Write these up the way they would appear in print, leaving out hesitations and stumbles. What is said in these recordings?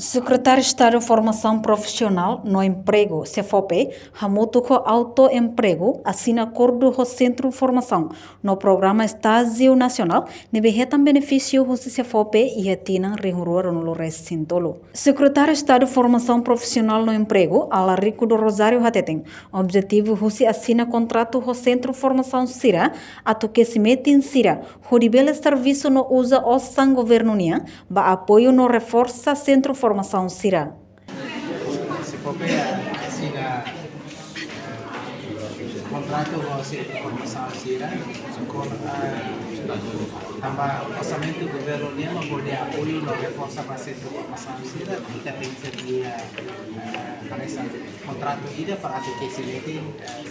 Secretário de Estado de Formação Profissional no Emprego, CFOP, Hamutuko Autoemprego, assina acordo com o Centro de Formação no Programa Estágio Nacional, nebehetan benefício do CFOP e retinan rehurua no recintolo. Secretário de Estado de Formação Profissional no Emprego, Alarico do Rosário Hateten, objetivo Russi assina contrato com o Centro de Formação Sira, ato que se mete em Sira, rodibele serviço no usa o sang governo nia, ba apoio no reforça Centro de Formação Sira. CFOP assina contrato com o Centro de Formação Sira, com também orçamento do governo nia, mas pode apoio no reforça para o Centro de Formação Sira, kita tem que dia esse contrato ida para que se mete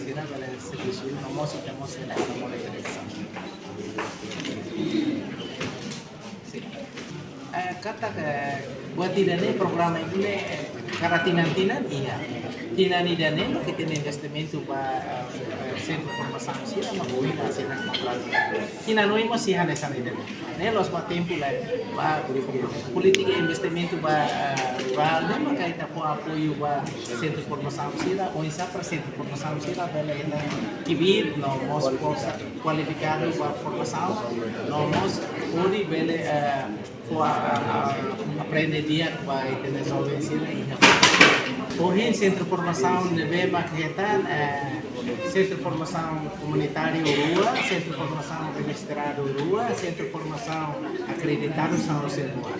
Sira para serviço no moço temos que dar uma monetização. Kata buat tidak nih program ini karena tinan iya tinan nih kita investimento para Centro de Formação Sira magawin na sila contrato tinan no imo si hanesan ida nih los pa tempo la pa politika investimento ba rural maka ita po apoio ba Centro de Formação Sira o isa para Centro de Formação Sira bela ita kibir no mos força qualificado para formação no mos ori bela aprender dia vai ter resolver sila iha. Pohin Centro de Formação deve maquetar Centro de Formação Comunitário Rua, Centro de Formação Registrado Rua, Centro de Formação Acreditado São José Rua.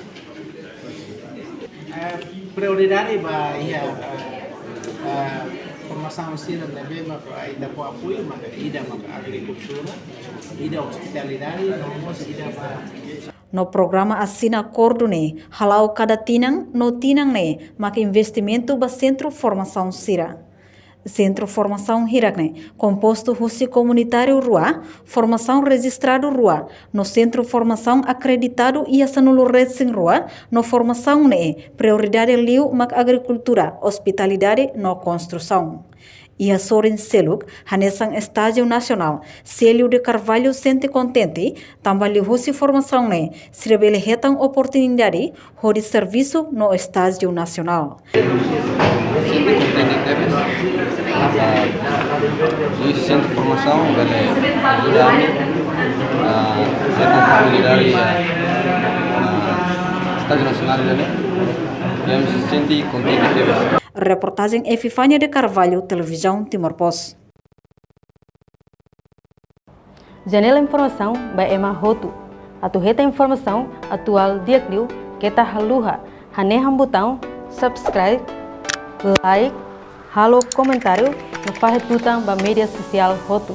Prioridade vai formação sira deve ida po apoio ida agricultura, ida hospitalidade, ida para no programa assina acordo halau cada tinang no tinang maka investimento ba Centro de Formação Sira. Centro de Formação Hirak composto Russi Comunitário Rua, Formação Registrado Rua, no Centro de Formação Acreditado e Asanulu Racing Rua, no Formação prioridade liu mak agricultura, hospitalidade no construção. E a Sorin Seluk, Hanesang Estágio Nacional, Célio de Carvalho sente contente, também Russi Formação se revela retan oportunidade, de serviço no Estágio Nacional. Di Centro de Formação vai ajudar a comunidade Estágio Nacional e me senti contente. Reportagem Efifânia de Carvalho, Televisão Timor Post. Janela Informação by Emma Hotu. Atuheta informação atual diakliu kita haluha. Haneham botão subscribe, like, halo comentário no farretutang ba media social Hotu.